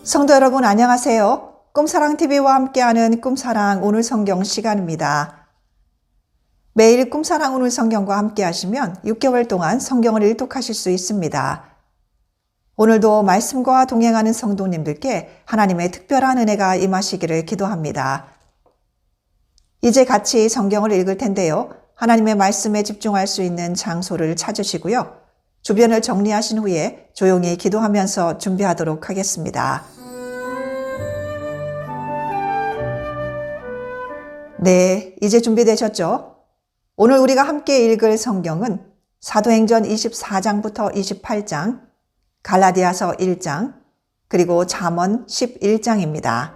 성도 여러분 안녕하세요. 꿈사랑TV와 함께하는 꿈사랑 오늘 성경 시간입니다. 매일 꿈사랑 오늘 성경과 함께 하시면 6개월 동안 성경을 일독하실 수 있습니다. 오늘도 말씀과 동행하는 성도님들께 하나님의 특별한 은혜가 임하시기를 기도합니다. 이제 같이 성경을 읽을 텐데요. 하나님의 말씀에 집중할 수 있는 장소를 찾으시고요. 주변을 정리하신 후에 조용히 기도하면서 준비하도록 하겠습니다. 네, 이제 준비되셨죠? 오늘 우리가 함께 읽을 성경은 사도행전 24장부터 28장, 갈라디아서 1장, 그리고 잠언 11장입니다.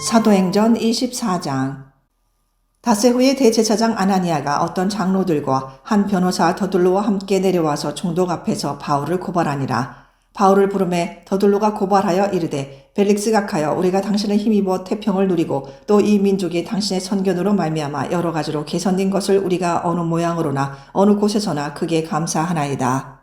사도행전 24장. 닷새 후에 대제사장 아나니아가 어떤 장로들과 한 변호사 더둘로와 함께 내려와서 총독 앞에서 바울을 고발하니라. 바울을 부르매 더둘로가 고발하여 이르되 벨릭스 각하여 우리가 당신을 힘입어 태평을 누리고 또 이 민족이 당신의 선견으로 말미암아 여러 가지로 개선된 것을 우리가 어느 모양으로나 어느 곳에서나 크게 감사하나이다.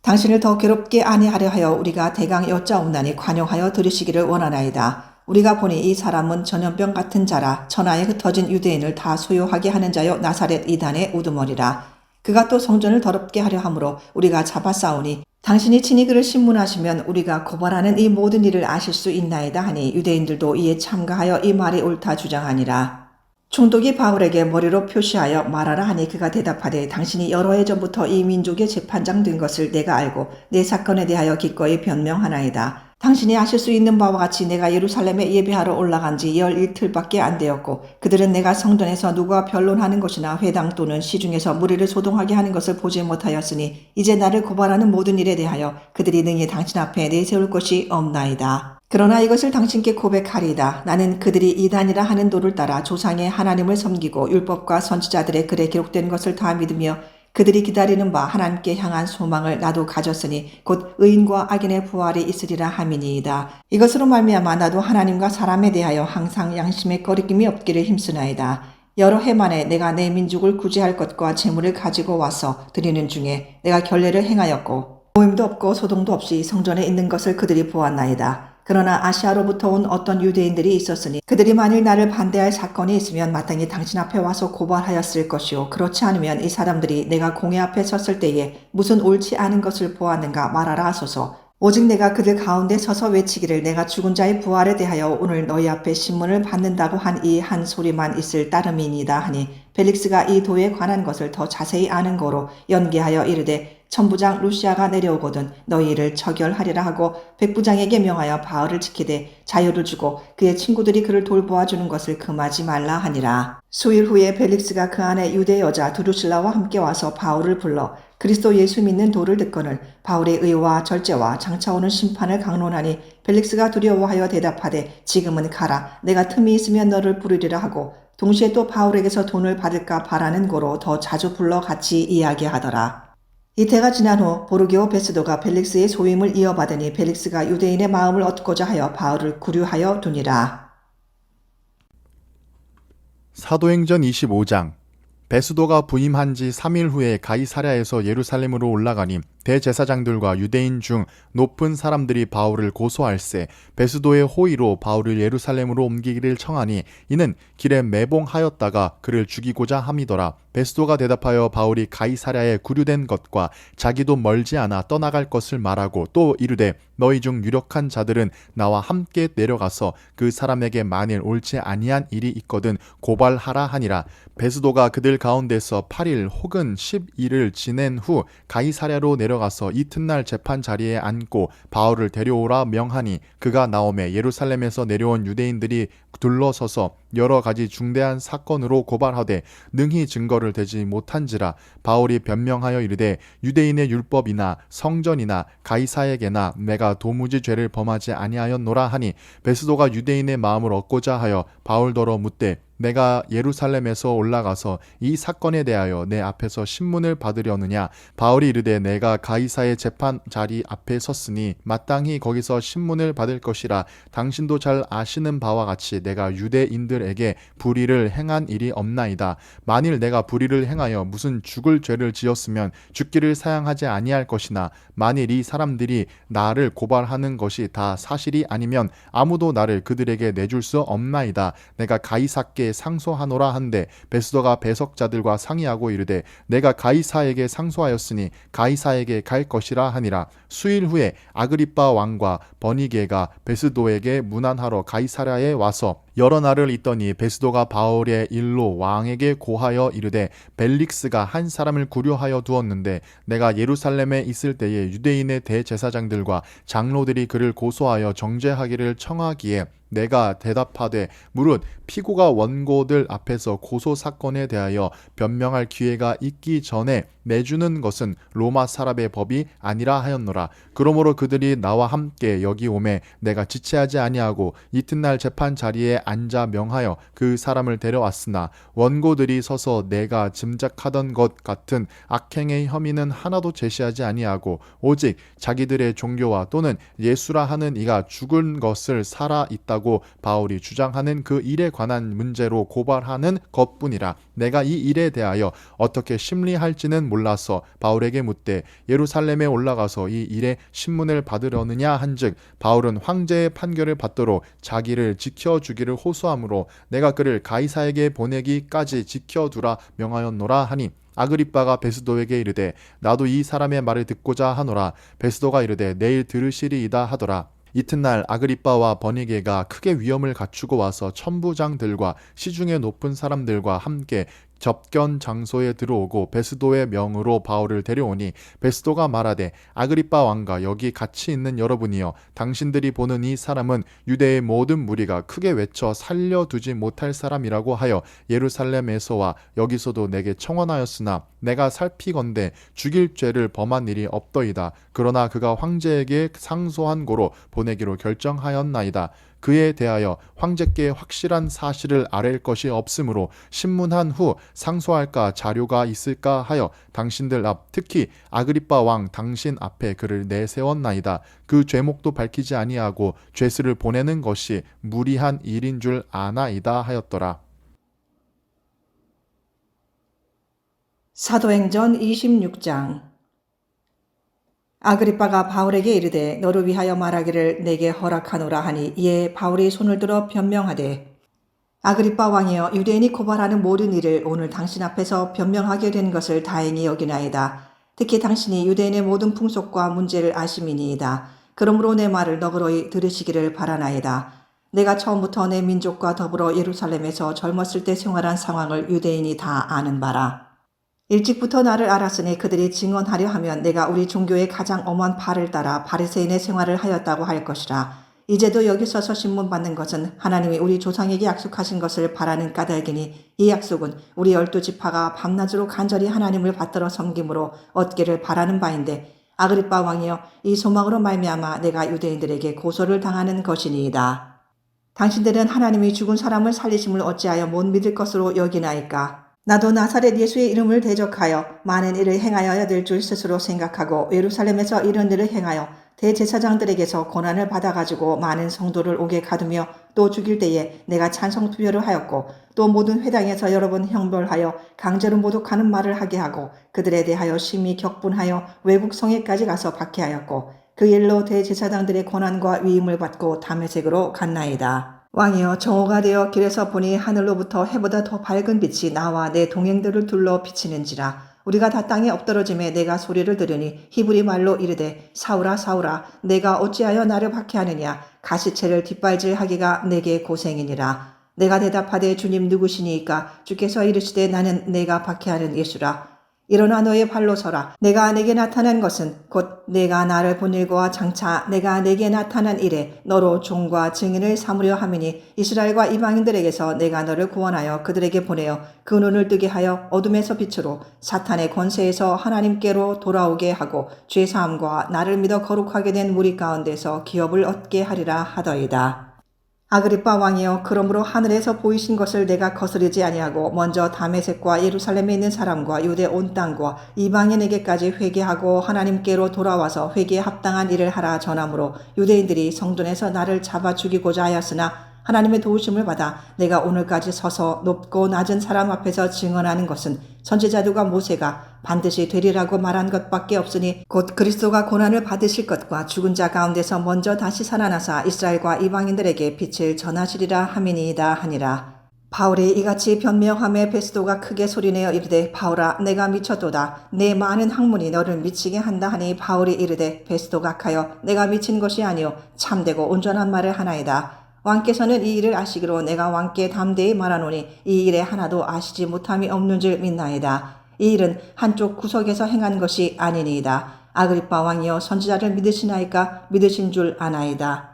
당신을 더 괴롭게 아니하려 하여 우리가 대강 여짜옵나니 관용하여 들으시기를 원하나이다. 우리가 보니 이 사람은 전염병 같은 자라 천하에 흩어진 유대인을 다 소요하게 하는 자여 나사렛 이단의 우두머리라. 그가 또 성전을 더럽게 하려 함으로 우리가 잡아싸우니 당신이 친히 그를 신문하시면 우리가 고발하는 이 모든 일을 아실 수 있나이다 하니 유대인들도 이에 참가하여 이 말이 옳다 주장하니라. 총독이 바울에게 머리로 표시하여 말하라 하니 그가 대답하되 당신이 여러 해 전부터 이 민족의 재판장 된 것을 내가 알고 내 사건에 대하여 기꺼이 변명하나이다. 당신이 아실 수 있는 바와 같이 내가 예루살렘에 예배하러 올라간 지 11틀밖에 안 되었고 그들은 내가 성전에서 누가 변론하는 것이나 회당 또는 시중에서 무리를 소동하게 하는 것을 보지 못하였으니 이제 나를 고발하는 모든 일에 대하여 그들이 능히 당신 앞에 내세울 것이 없나이다. 그러나 이것을 당신께 고백하리이다. 나는 그들이 이단이라 하는 도를 따라 조상의 하나님을 섬기고 율법과 선지자들의 글에 기록된 것을 다 믿으며 그들이 기다리는 바 하나님께 향한 소망을 나도 가졌으니 곧 의인과 악인의 부활이 있으리라 함이니이다. 이것으로 말미암아 나도 하나님과 사람에 대하여 항상 양심의 거리낌이 없기를 힘쓰나이다. 여러 해 만에 내가 내 민족을 구제할 것과 재물을 가지고 와서 드리는 중에 내가 결례를 행하였고 모임도 없고 소동도 없이 성전에 있는 것을 그들이 보았나이다. 그러나 아시아로부터 온 어떤 유대인들이 있었으니 그들이 만일 나를 반대할 사건이 있으면 마땅히 당신 앞에 와서 고발하였을 것이요 그렇지 않으면 이 사람들이 내가 공회 앞에 섰을 때에 무슨 옳지 않은 것을 보았는가 말하라 하소서. 오직 내가 그들 가운데 서서 외치기를 내가 죽은 자의 부활에 대하여 오늘 너희 앞에 신문을 받는다고 한 이 한 소리만 있을 따름이니이다 하니 벨릭스가 이 도에 관한 것을 더 자세히 아는 거로 연기하여 이르되 천부장 루시아가 내려오거든 너희 일을 처결하리라 하고 백부장에게 명하여 바울을 지키되 자유를 주고 그의 친구들이 그를 돌보아주는 것을 금하지 말라 하니라. 수일 후에 벨릭스가 그 안에 유대 여자 두루실라와 함께 와서 바울을 불러 그리스도 예수 믿는 도를 듣거늘 바울의 의와 절제와 장차 오는 심판을 강론하니 벨릭스가 두려워하여 대답하되 지금은 가라. 내가 틈이 있으면 너를 부르리라 하고 동시에 또 바울에게서 돈을 받을까 바라는 거로 더 자주 불러 같이 이야기하더라. 이태가 지난 후 보르기오 베스도가 벨릭스의 소임을 이어받으니 벨릭스가 유대인의 마음을 얻고자 하여 바울을 구류하여 두니라. 사도행전 25장. 베스도가 부임한 지 3일 후에 가이사랴에서 예루살렘으로 올라가니 대제사장들과 유대인 중 높은 사람들이 바울을 고소할세 베스도의 호의로 바울을 예루살렘으로 옮기기를 청하니 이는 길에 매봉하였다가 그를 죽이고자 함이더라. 베스도가 대답하여 바울이 가이사랴에 구류된 것과 자기도 멀지 않아 떠나갈 것을 말하고 또 이르되 너희 중 유력한 자들은 나와 함께 내려가서 그 사람에게 만일 옳지 아니한 일이 있거든 고발하라 하니라. 베스도가 그들 가운데서 8일 혹은 10일을 지낸 후 가이사랴로 내려가서 이튿날 재판 자리에 앉고 바울을 데려오라 명하니 그가 나오매 예루살렘에서 내려온 유대인들이 둘러서서 여러 가지 중대한 사건으로 고발하되 능히 증거를 대지 못한지라. 바울이 변명하여 이르되 유대인의 율법이나 성전이나 가이사에게나 내가 도무지 죄를 범하지 아니하였노라 하니 베스도가 유대인의 마음을 얻고자 하여 바울더러 묻되 내가 예루살렘에서 올라가서 이 사건에 대하여 내 앞에서 신문을 받으려느냐? 바울이 이르되 내가 가이사의 재판 자리 앞에 섰으니 마땅히 거기서 신문을 받을 것이라. 당신도 잘 아시는 바와 같이 내가 유대인들에게 불의를 행한 일이 없나이다. 만일 내가 불의를 행하여 무슨 죽을 죄를 지었으면 죽기를 사양하지 아니할 것이나 만일 이 사람들이 나를 고발하는 것이 다 사실이 아니면 아무도 나를 그들에게 내줄 수 없나이다. 내가 가이사께 상소하노라 한데 베스도가 배석자들과 상의하고 이르되 내가 가이사에게 상소하였으니 가이사에게 갈 것이라 하니라. 수일 후에 아그리빠 왕과 버니게가 베스도에게 문안하러 가이사랴에 와서 여러 날을 있더니 베스도가 바울의 일로 왕에게 고하여 이르되 벨릭스가 한 사람을 구려하여 두었는데 내가 예루살렘에 있을 때에 유대인의 대제사장들과 장로들이 그를 고소하여 정죄하기를 청하기에 내가 대답하되 무릇 피고가 원고들 앞에서 고소 사건에 대하여 변명할 기회가 있기 전에 내주는 것은 로마 사람의 법이 아니라 하였노라. 그러므로 그들이 나와 함께 여기 오매 내가 지체하지 아니하고 이튿날 재판 자리에 앉아 명하여 그 사람을 데려왔으나 원고들이 서서 내가 짐작하던 것 같은 악행의 혐의는 하나도 제시하지 아니하고 오직 자기들의 종교와 또는 예수라 하는 이가 죽은 것을 살아 있다고 바울이 주장하는 그 일에 관한 문제로 고발하는 것뿐이라. 내가 이 일에 대하여 어떻게 심리할지는 몰라서 바울에게 묻되 예루살렘에 올라가서 이 일에 신문을 받으려느냐 한즉 바울은 황제의 판결을 받도록 자기를 지켜주기를 호소하므로 내가 그를 가이사에게 보내기까지 지켜두라 명하였노라 하니 아그리빠가 베스도에게 이르되 나도 이 사람의 말을 듣고자 하노라. 베스도가 이르되 내일 들으시리이다 하더라. 이튿날 아그리빠와 버니게가 크게 위험을 갖추고 와서 천부장들과 시중에 높은 사람들과 함께 접견 장소에 들어오고 베스도의 명으로 바울을 데려오니 베스도가 말하되 아그리빠 왕과 여기 같이 있는 여러분이여 당신들이 보는 이 사람은 유대의 모든 무리가 크게 외쳐 살려두지 못할 사람이라고 하여 예루살렘에서와 여기서도 내게 청원하였으나 내가 살피건대 죽일 죄를 범한 일이 없더이다. 그러나 그가 황제에게 상소한 고로 보내기로 결정하였나이다. 그에 대하여 황제께 확실한 사실을 아랠 것이 없으므로 신문한 후 상소할까 자료가 있을까 하여 당신들 앞 특히 아그리빠 왕 당신 앞에 그를 내세웠나이다. 그 죄목도 밝히지 아니하고 죄수를 보내는 것이 무리한 일인 줄 아나이다 하였더라. 사도행전 26장. 아그리빠가 바울에게 이르되 너를 위하여 말하기를 내게 허락하노라 하니 이에 바울이 손을 들어 변명하되 아그리빠 왕이여 유대인이 고발하는 모든 일을 오늘 당신 앞에서 변명하게 된 것을 다행히 여기나이다. 특히 당신이 유대인의 모든 풍속과 문제를 아심이니이다. 그러므로 내 말을 너그러이 들으시기를 바라나이다. 내가 처음부터 내 민족과 더불어 예루살렘에서 젊었을 때 생활한 상황을 유대인이 다 아는 바라. 일찍부터 나를 알았으니 그들이 증언하려 하면 내가 우리 종교의 가장 엄한 바를 따라 바리새인의 생활을 하였다고 할 것이라. 이제도 여기 서서 신문 받는 것은 하나님이 우리 조상에게 약속하신 것을 바라는 까닭이니 이 약속은 우리 12지파가 밤낮으로 간절히 하나님을 받들어 섬김으로 얻기를 바라는 바인데 아그리빠 왕이여 이 소망으로 말미암아 내가 유대인들에게 고소를 당하는 것이니이다. 당신들은 하나님이 죽은 사람을 살리심을 어찌하여 못 믿을 것으로 여기나이까? 나도 나사렛 예수의 이름을 대적하여 많은 일을 행하여야 될 줄 스스로 생각하고 예루살렘에서 이런 일을 행하여 대제사장들에게서 고난을 받아가지고 많은 성도를 옥에 가두며 또 죽일 때에 내가 찬성 투표를 하였고 또 모든 회당에서 여러 번 형벌하여 강제로 모독하는 말을 하게 하고 그들에 대하여 심히 격분하여 외국 성에까지 가서 박해하였고 그 일로 대제사장들의 고난과 위임을 받고 다메섹으로 갔나이다. 왕이여 정오가 되어 길에서 보니 하늘로부터 해보다 더 밝은 빛이 나와 내 동행들을 둘러 비치는지라. 우리가 다 땅에 엎드러짐에 내가 소리를 들으니 히브리 말로 이르되 사울아 사울아 내가 어찌하여 나를 박해하느냐. 가시체를 뒷발질하기가 내게 고생이니라. 내가 대답하되 주님 누구시니이까? 주께서 이르시되 나는 내가 박해하는 예수라. 일어나 너의 발로 서라. 내가 내게 나타난 것은 곧 내가 나를 보내고와 장차 내가 내게 나타난 일에 너로 종과 증인을 삼으려 함이니 이스라엘과 이방인들에게서 내가 너를 구원하여 그들에게 보내어 그 눈을 뜨게 하여 어둠에서 빛으로 사탄의 권세에서 하나님께로 돌아오게 하고 죄사함과 나를 믿어 거룩하게 된 무리 가운데서 기업을 얻게 하리라 하더이다. 아그리빠 왕이여, 그러므로 하늘에서 보이신 것을 내가 거스르지 아니하고 먼저 다메섹과 예루살렘에 있는 사람과 유대 온 땅과 이방인에게까지 회개하고 하나님께로 돌아와서 회개에 합당한 일을 하라 전하므로 유대인들이 성전에서 나를 잡아 죽이고자 하였으나 하나님의 도우심을 받아 내가 오늘까지 서서 높고 낮은 사람 앞에서 증언하는 것은 선지자들과 모세가 반드시 되리라고 말한 것밖에 없으니 곧 그리스도가 고난을 받으실 것과 죽은 자 가운데서 먼저 다시 살아나사 이스라엘과 이방인들에게 빛을 전하시리라 함이니이다 하니라. 바울이 이같이 변명함에 베스도가 크게 소리내어 이르되, 바울아, 내가 미쳤도다. 내 많은 학문이 너를 미치게 한다 하니 바울이 이르되, 베스도가 가여 내가 미친 것이 아니요 참되고 온전한 말을 하나이다. 왕께서는 이 일을 아시기로 내가 왕께 담대히 말하노니 이 일에 하나도 아시지 못함이 없는 줄 믿나이다. 이 일은 한쪽 구석에서 행한 것이 아니니이다. 아그리빠 왕이여, 선지자를 믿으시나이까? 믿으신 줄 아나이다.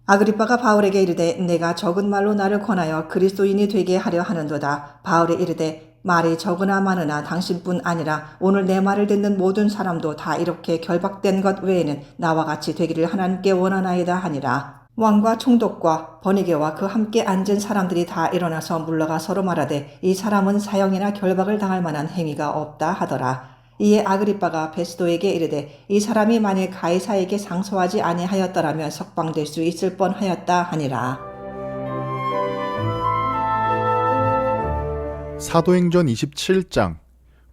아그리빠가 바울에게 이르되, 내가 적은 말로 나를 권하여 그리스도인이 되게 하려 하는도다. 바울이 이르되, 말이 적으나 많으나 당신뿐 아니라 오늘 내 말을 듣는 모든 사람도 다 이렇게 결박된 것 외에는 나와 같이 되기를 하나님께 원하나이다 하니라. 왕과 총독과 버니게와 그 함께 앉은 사람들이 다 일어나서 물러가 서로 말하되, 이 사람은 사형이나 결박을 당할 만한 행위가 없다 하더라. 이에 아그리빠가 베스도에게 이르되, 이 사람이 만일 가이사에게 상소하지 아니하였더라면 석방될 수 있을 뻔하였다 하니라. 사도행전 27장.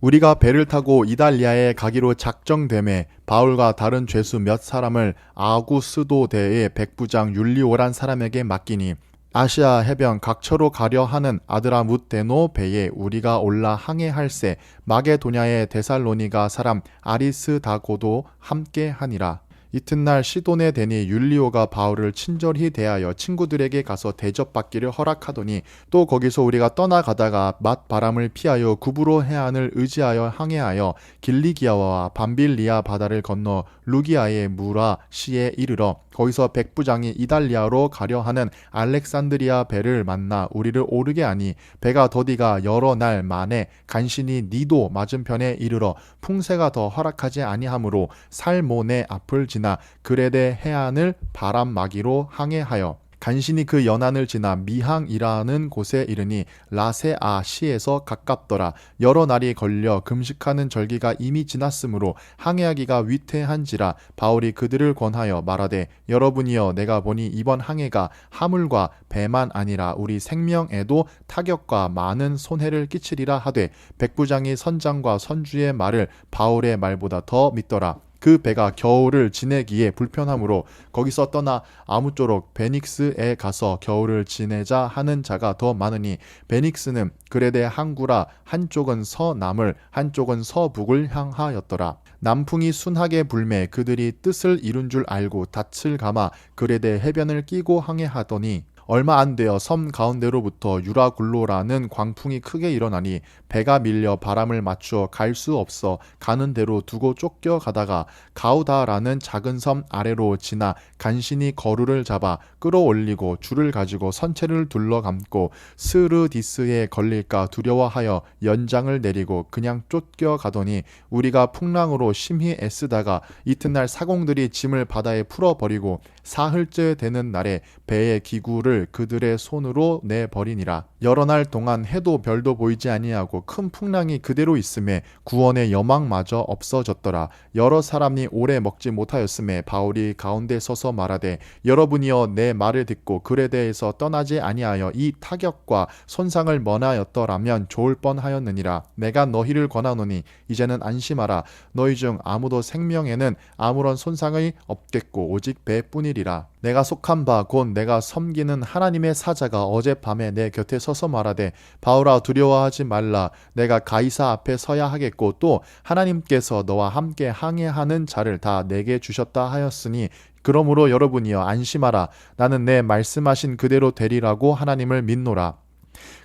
우리가 배를 타고 이달리아에 가기로 작정됨에 바울과 다른 죄수 몇 사람을 아구스도대의 백부장 율리오란 사람에게 맡기니 아시아 해변 각처로 가려 하는 아드라무테노 배에 우리가 올라 항해할새 마게도냐의 데살로니가 사람 아리스다고도 함께 하니라. 이튿날 시돈에 대니 율리오가 바울을 친절히 대하여 친구들에게 가서 대접받기를 허락하더니 또 거기서 우리가 떠나가다가 맞바람을 피하여 구브로 해안을 의지하여 항해하여 길리기아와 밤빌리아 바다를 건너 루기아의 무라시에 이르러 거기서 백부장이 이달리아로 가려 하는 알렉산드리아 배를 만나 우리를 오르게 하니 배가 더디가 여러 날 만에 간신히 니도 맞은편에 이르러 풍세가 더 허락하지 아니하므로 살모네 앞을 지나 그레데 해안을 바람막이로 항해하여 간신히 그 연안을 지나 미항이라는 곳에 이르니 라세아 시에서 가깝더라. 여러 날이 걸려 금식하는 절기가 이미 지났으므로 항해하기가 위태한지라 바울이 그들을 권하여 말하되, 여러분이여, 내가 보니 이번 항해가 하물과 배만 아니라 우리 생명에도 타격과 많은 손해를 끼치리라 하되 백부장이 선장과 선주의 말을 바울의 말보다 더 믿더라. 그 배가 겨울을 지내기에 불편하므로 거기서 떠나 아무쪼록 베닉스에 가서 겨울을 지내자 하는 자가 더 많으니 베닉스는 그레데 항구라 한쪽은 서남을 한쪽은 서북을 향하였더라. 남풍이 순하게 불매 그들이 뜻을 이룬 줄 알고 닻을 감아 그레데 해변을 끼고 항해하더니 얼마 안 되어 섬 가운데로부터 유라굴로라는 광풍이 크게 일어나니 배가 밀려 바람을 맞추어 갈 수 없어 가는 대로 두고 쫓겨가다가 가우다라는 작은 섬 아래로 지나 간신히 거루를 잡아 끌어올리고 줄을 가지고 선체를 둘러감고 스르디스에 걸릴까 두려워하여 연장을 내리고 그냥 쫓겨가더니 우리가 풍랑으로 심히 애쓰다가 이튿날 사공들이 짐을 바다에 풀어버리고 사흘째 되는 날에 배의 기구를 그들의 손으로 내버리니라. 여러 날 동안 해도 별도 보이지 아니하고 큰 풍랑이 그대로 있음에 구원의 여망마저 없어졌더라. 여러 사람이 오래 먹지 못하였음에 바울이 가운데 서서 말하되, 여러분이여, 내 말을 듣고 그레데에서 떠나지 아니하여 이 타격과 손상을 면하였더라면 좋을 뻔하였느니라. 내가 너희를 권하노니 이제는 안심하라. 너희 중 아무도 생명에는 아무런 손상이 없겠고 오직 배뿐이리라. 내가 속한 바 곧 내가 섬기는 하나님의 사자가 어젯밤에 내 곁에 서서 말하되, 바울아, 두려워하지 말라. 내가 가이사 앞에 서야 하겠고 또 하나님께서 너와 함께 항해하는 자를 다 내게 주셨다 하였으니 그러므로 여러분이여, 안심하라. 나는 내 말씀하신 그대로 되리라고 하나님을 믿노라.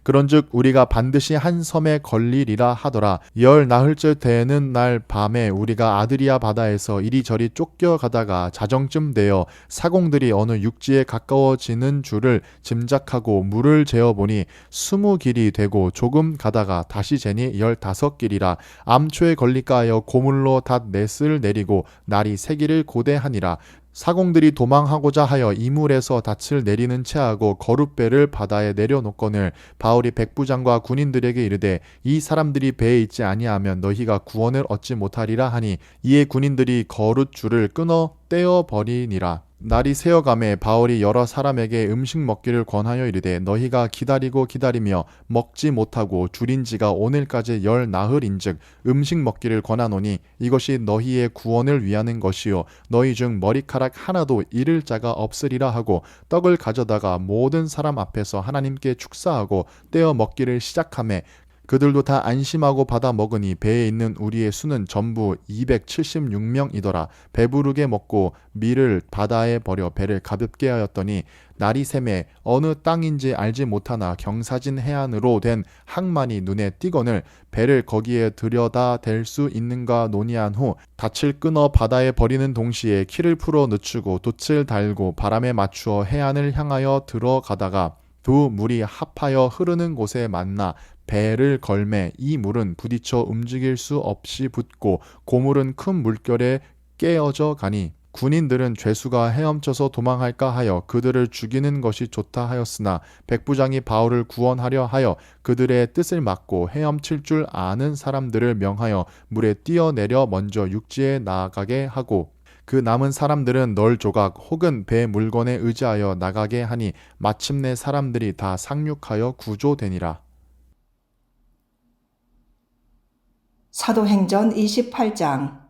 그런즉 우리가 반드시 한 섬에 걸리리라 하더라. 열 나흘째 되는 날 밤에 우리가 아드리아 바다에서 이리저리 쫓겨가다가 자정쯤 되어 사공들이 어느 육지에 가까워지는 줄을 짐작하고 물을 재어보니 20길이 되고 조금 가다가 다시 재니 15길이라. 암초에 걸릴까 하여 고물로 닷 넷을 내리고 날이 3길을 고대하니라. 사공들이 도망하고자 하여 이물에서 닻을 내리는 채하고 거룻배를 바다에 내려놓거늘 바울이 백부장과 군인들에게 이르되 이 사람들이 배에 있지 아니하면 너희가 구원을 얻지 못하리라 하니 이에 군인들이 거룻줄을 끊어 떼어 버리니라. 날이 새어가매 바울이 여러 사람에게 음식 먹기를 권하여 이르되 너희가 기다리고 기다리며 먹지 못하고 줄인 지가 오늘까지 10나흘인즉 음식 먹기를 권하노니 이것이 너희의 구원을 위하는 것이요 너희 중 머리카락 하나도 잃을 자가 없으리라 하고 떡을 가져다가 모든 사람 앞에서 하나님께 축사하고 떼어 먹기를 시작하매 그들도 다 안심하고 받아 먹으니 배에 있는 우리의 수는 전부 276명이더라. 배부르게 먹고 밀을 바다에 버려 배를 가볍게 하였더니 날이 새매 어느 땅인지 알지 못하나 경사진 해안으로 된 항만이 눈에 띄거늘 배를 거기에 들여다 댈 수 있는가 논의한 후 닻을 끊어 바다에 버리는 동시에 키를 풀어 늦추고 돛을 달고 바람에 맞추어 해안을 향하여 들어가다가 두 물이 합하여 흐르는 곳에 만나 배를 걸매 이 물은 부딪혀 움직일 수 없이 붙고 고물은 큰 물결에 깨어져 가니 군인들은 죄수가 헤엄쳐서 도망할까 하여 그들을 죽이는 것이 좋다 하였으나 백부장이 바울을 구원하려 하여 그들의 뜻을 막고 헤엄칠 줄 아는 사람들을 명하여 물에 뛰어내려 먼저 육지에 나가게 하고 그 남은 사람들은 널 조각 혹은 배 물건에 의지하여 나가게 하니 마침내 사람들이 다 상륙하여 구조되니라. 사도행전 28장.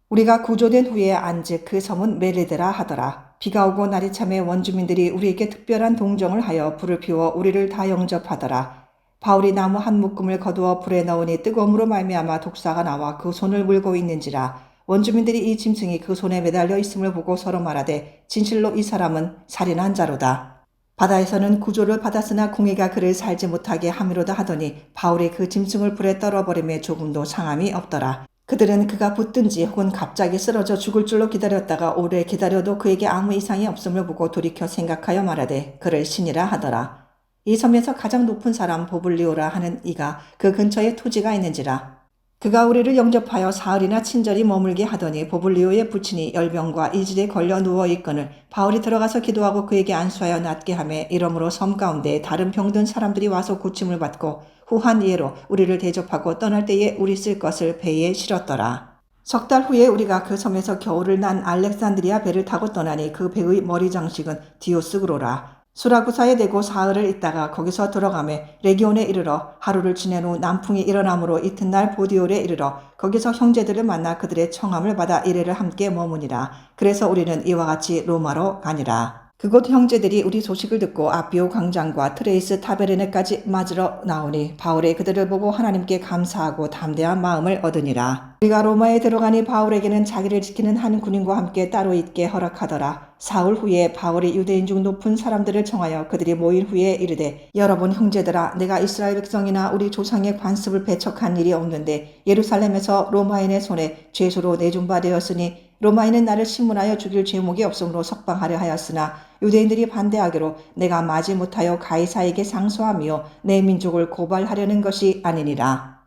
우리가 구조된 후에 안즉 그 섬은 메리데라 하더라. 비가 오고 날이 참에 원주민들이 우리에게 특별한 동정을 하여 불을 피워 우리를 다 영접하더라. 바울이 나무 한 묶음을 거두어 불에 넣으니 뜨거움으로 말미암아 독사가 나와 그 손을 물고 있는지라. 원주민들이 이 짐승이 그 손에 매달려 있음을 보고 서로 말하되 진실로 이 사람은 살인한 자로다. 바다에서는 구조를 받았으나 궁예가 그를 살지 못하게 함이로다 하더니 바울이 그 짐승을 불에 떨어버림에 조금도 상함이 없더라. 그들은 그가 붙든지 혹은 갑자기 쓰러져 죽을 줄로 기다렸다가 오래 기다려도 그에게 아무 이상이 없음을 보고 돌이켜 생각하여 말하되 그를 신이라 하더라. 이 섬에서 가장 높은 사람 보블리오라 하는 이가 그 근처에 토지가 있는지라. 그가 우리를 영접하여 사흘이나 친절히 머물게 하더니 보블리오의 부친이 열병과 이질에 걸려 누워있거늘 바울이 들어가서 기도하고 그에게 안수하여 낫게 하매 이러므로 섬 가운데 다른 병든 사람들이 와서 고침을 받고 후한 이해로 우리를 대접하고 떠날 때에 우리 쓸 것을 배에 실었더라. 석 달 후에 우리가 그 섬에서 겨울을 난 알렉산드리아 배를 타고 떠나니 그 배의 머리 장식은 디오스그로라. 수라구사에 대고 사흘을 있다가 거기서 들어가매 레기온에 이르러 하루를 지낸 후 남풍이 일어나므로 이튿날 보디올에 이르러 거기서 형제들을 만나 그들의 청함을 받아 이래를 함께 머무니라. 그래서 우리는 이와 같이 로마로 가니라. 그곳 형제들이 우리 소식을 듣고 아비오 광장과 트레이스 타베르네까지 맞으러 나오니 바울이 그들을 보고 하나님께 감사하고 담대한 마음을 얻으니라. 우리가 로마에 들어가니 바울에게는 자기를 지키는 한 군인과 함께 따로 있게 허락하더라. 사흘 후에 바울이 유대인 중 높은 사람들을 청하여 그들이 모인 후에 이르되 여러분 형제들아 내가 이스라엘 백성이나 우리 조상의 관습을 배척한 일이 없는데 예루살렘에서 로마인의 손에 죄수로 내준바되었으니 로마인은 나를 신문하여 죽일 죄목이 없으므로 석방하려 하였으나 유대인들이 반대하기로 내가 마지 못하여 가이사에게 상소하며 내 민족을 고발하려는 것이 아니니라.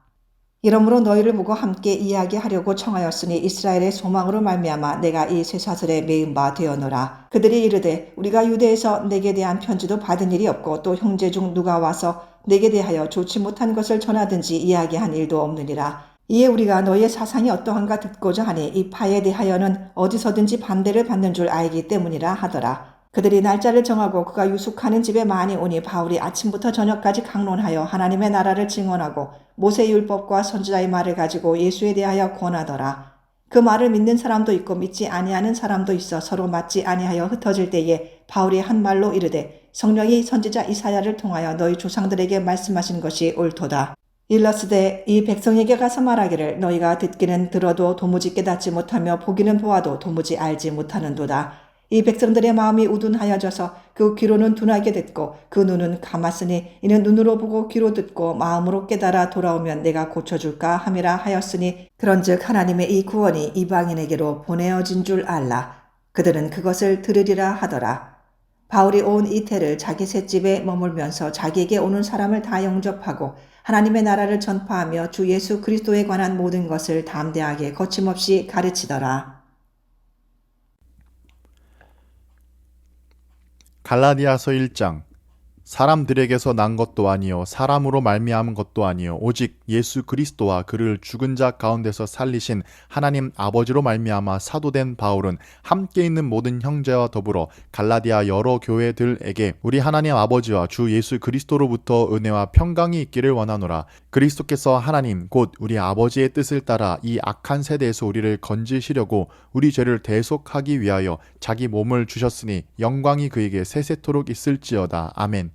이러므로 너희를 보고 함께 이야기하려고 청하였으니 이스라엘의 소망으로 말미암아 내가 이 쇠사슬에 매인 바 되었노라. 그들이 이르되 우리가 유대에서 내게 대한 편지도 받은 일이 없고 또 형제 중 누가 와서 내게 대하여 좋지 못한 것을 전하든지 이야기한 일도 없느니라. 이에 우리가 너희의 사상이 어떠한가 듣고자 하니 이 파에 대하여는 어디서든지 반대를 받는 줄 알기 때문이라 하더라. 그들이 날짜를 정하고 그가 유숙하는 집에 많이 오니 바울이 아침부터 저녁까지 강론하여 하나님의 나라를 증언하고 모세의 율법과 선지자의 말을 가지고 예수에 대하여 권하더라. 그 말을 믿는 사람도 있고 믿지 아니하는 사람도 있어 서로 맞지 아니하여 흩어질 때에 바울이 한 말로 이르되 성령이 선지자 이사야를 통하여 너희 조상들에게 말씀하신 것이 옳도다. 일러스되 이 백성에게 가서 말하기를 너희가 듣기는 들어도 도무지 깨닫지 못하며 보기는 보아도 도무지 알지 못하는도다. 이 백성들의 마음이 우둔하여져서 그 귀로는 둔하게 됐고 그 눈은 감았으니 이는 눈으로 보고 귀로 듣고 마음으로 깨달아 돌아오면 내가 고쳐줄까 함이라 하였으니 그런즉 하나님의 이 구원이 이방인에게로 보내어진 줄 알라. 그들은 그것을 들으리라 하더라. 바울이 온 이태를 자기 셋집에 머물면서 자기에게 오는 사람을 다 영접하고 하나님의 나라를 전파하며 주 예수 그리스도에 관한 모든 것을 담대하게 거침없이 가르치더라. 갈라디아서 1장. 사람들에게서 난 것도 아니요 사람으로 말미암은 것도 아니요 오직 예수 그리스도와 그를 죽은 자 가운데서 살리신 하나님 아버지로 말미암아 사도된 바울은 함께 있는 모든 형제와 더불어 갈라디아 여러 교회들에게 우리 하나님 아버지와 주 예수 그리스도로부터 은혜와 평강이 있기를 원하노라. 그리스도께서 하나님 곧 우리 아버지의 뜻을 따라 이 악한 세대에서 우리를 건지시려고 우리 죄를 대속하기 위하여 자기 몸을 주셨으니 영광이 그에게 세세토록 있을지어다. 아멘.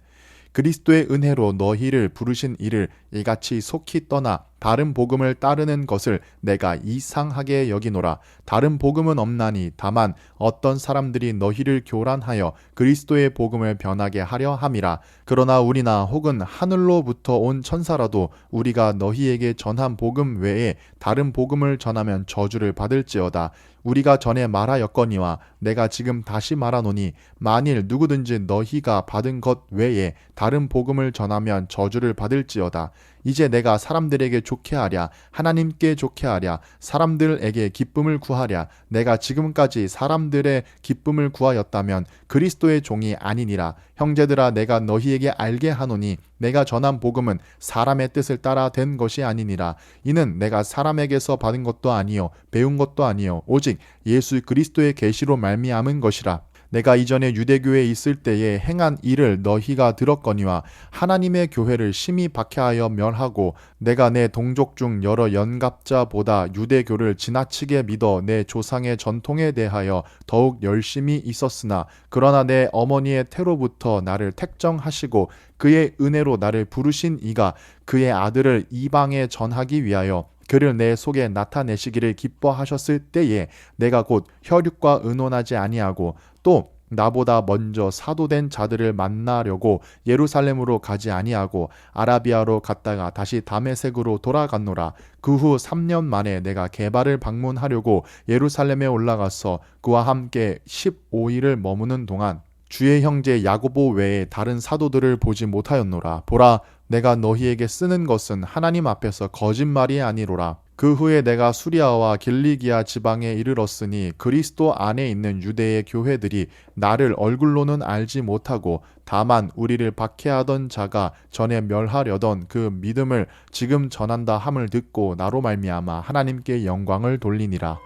그리스도의 은혜로 너희를 부르신 이를 이같이 속히 떠나 다른 복음을 따르는 것을 내가 이상하게 여기노라. 다른 복음은 없나니 다만 어떤 사람들이 너희를 교란하여 그리스도의 복음을 변하게 하려 함이라. 그러나 우리나 혹은 하늘로부터 온 천사라도 우리가 너희에게 전한 복음 외에 다른 복음을 전하면 저주를 받을지어다. 우리가 전에 말하였거니와 내가 지금 다시 말하노니 만일 누구든지 너희가 받은 것 외에 다른 복음을 전하면 저주를 받을지어다. 이제 내가 사람들에게 좋게 하랴 하나님께 좋게 하랴 사람들에게 기쁨을 구하랴 내가 지금까지 사람들의 기쁨을 구하였다면 그리스도의 종이 아니니라. 형제들아 내가 너희에게 알게 하노니 내가 전한 복음은 사람의 뜻을 따라 된 것이 아니니라. 이는 내가 사람에게서 받은 것도 아니요 배운 것도 아니요 오직 예수 그리스도의 계시로 말미암은 것이라. 내가 이전에 유대교에 있을 때에 행한 일을 너희가 들었거니와 하나님의 교회를 심히 박해하여 멸하고 내가 내 동족 중 여러 연갑자보다 유대교를 지나치게 믿어 내 조상의 전통에 대하여 더욱 열심히 있었으나 그러나 내 어머니의 태로부터 나를 택정하시고 그의 은혜로 나를 부르신 이가 그의 아들을 이방에 전하기 위하여 그를 내 속에 나타내시기를 기뻐하셨을 때에 내가 곧 혈육과 의논하지 아니하고 또 나보다 먼저 사도된 자들을 만나려고 예루살렘으로 가지 아니하고 아라비아로 갔다가 다시 다메섹으로 돌아갔노라. 그 후 3년 만에 내가 게바를 방문하려고 예루살렘에 올라가서 그와 함께 15일을 머무는 동안 주의 형제 야고보 외에 다른 사도들을 보지 못하였노라. 보라, 내가 너희에게 쓰는 것은 하나님 앞에서 거짓말이 아니로라. 그 후에 내가 수리아와 길리기아 지방에 이르렀으니 그리스도 안에 있는 유대의 교회들이 나를 얼굴로는 알지 못하고 다만 우리를 박해하던 자가 전에 멸하려던 그 믿음을 지금 전한다 함을 듣고 나로 말미암아 하나님께 영광을 돌리니라.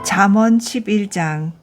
잠언 11장.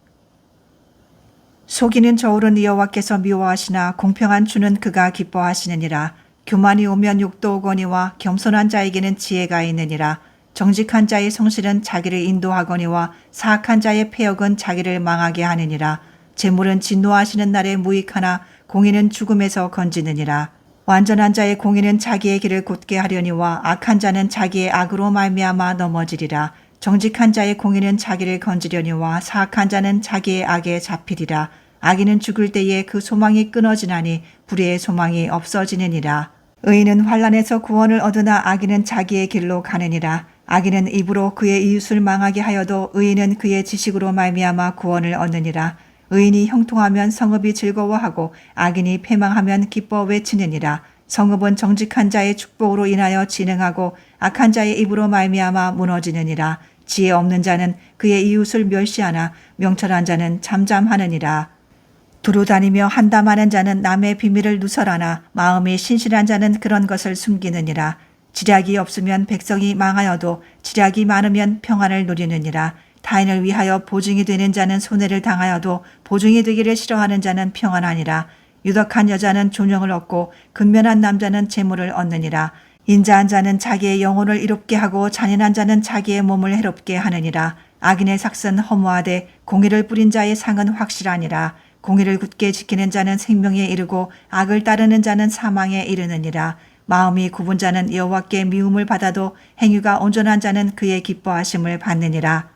속이는 저울은 여호와께서 미워하시나 공평한 주는 그가 기뻐하시느니라. 교만이 오면 욕도 오거니와 겸손한 자에게는 지혜가 있느니라. 정직한 자의 성실은 자기를 인도하거니와 사악한 자의 패역은 자기를 망하게 하느니라. 재물은 진노하시는 날에 무익하나 공의는 죽음에서 건지느니라. 완전한 자의 공의는 자기의 길을 곧게 하려니와 악한 자는 자기의 악으로 말미암아 넘어지리라. 정직한 자의 공의는 자기를 건지려니와 사악한 자는 자기의 악에 잡히리라. 악인은 죽을 때에 그 소망이 끊어지나니 불의의 소망이 없어지느니라. 의인은 환난에서 구원을 얻으나 악인은 자기의 길로 가느니라. 악인은 입으로 그의 이웃을 망하게 하여도 의인은 그의 지식으로 말미암아 구원을 얻느니라. 의인이 형통하면 성읍이 즐거워하고 악인이 패망하면 기뻐 외치느니라. 성읍은 정직한 자의 축복으로 인하여 진흥하고 악한 자의 입으로 말미암아 무너지느니라. 지혜 없는 자는 그의 이웃을 멸시하나 명철한 자는 잠잠하느니라. 두루 다니며 한담하는 자는 남의 비밀을 누설하나 마음이 신실한 자는 그런 것을 숨기느니라. 지략이 없으면 백성이 망하여도 지략이 많으면 평안을 누리느니라. 타인을 위하여 보증이 되는 자는 손해를 당하여도 보증이 되기를 싫어하는 자는 평안하니라. 유덕한 여자는 존영을 얻고 근면한 남자는 재물을 얻느니라. 인자한 자는 자기의 영혼을 이롭게 하고 잔인한 자는 자기의 몸을 해롭게 하느니라. 악인의 삭은 허무하되 공의를 뿌린 자의 상은 확실하니라. 공의를 굳게 지키는 자는 생명에 이르고 악을 따르는 자는 사망에 이르느니라. 마음이 굽은 자는 여호와께 미움을 받아도 행위가 온전한 자는 그의 기뻐하심을 받느니라.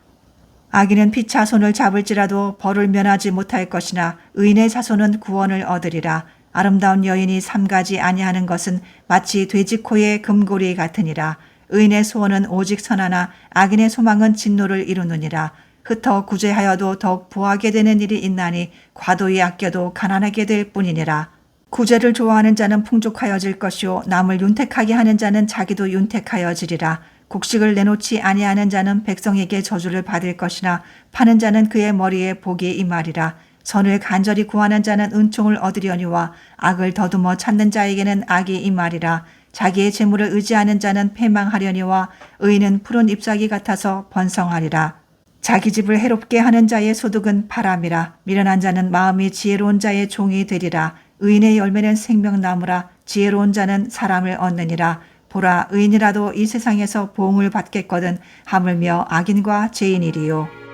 악인은 피차 손을 잡을지라도 벌을 면하지 못할 것이나 의인의 자손은 구원을 얻으리라. 아름다운 여인이 삼가지 아니하는 것은 마치 돼지 코의 금고리 같으니라. 의인의 소원은 오직 선하나 악인의 소망은 진노를 이루느니라. 흩어 구제하여도 더욱 부하게 되는 일이 있나니 과도히 아껴도 가난하게 될 뿐이니라. 구제를 좋아하는 자는 풍족하여질 것이요 남을 윤택하게 하는 자는 자기도 윤택하여지리라. 곡식을 내놓지 아니하는 자는 백성에게 저주를 받을 것이나 파는 자는 그의 머리에 복이 임하리라. 선을 간절히 구하는 자는 은총을 얻으려니와 악을 더듬어 찾는 자에게는 악이 임하리라. 자기의 재물을 의지하는 자는 패망하려니와 의인은 푸른 잎사귀 같아서 번성하리라. 자기 집을 해롭게 하는 자의 소득은 바람이라. 미련한 자는 마음이 지혜로운 자의 종이 되리라. 의인의 열매는 생명나무라. 지혜로운 자는 사람을 얻느니라. 보라, 의인이라도 이 세상에서 보응을 받겠거든 하물며 악인과 죄인이리요.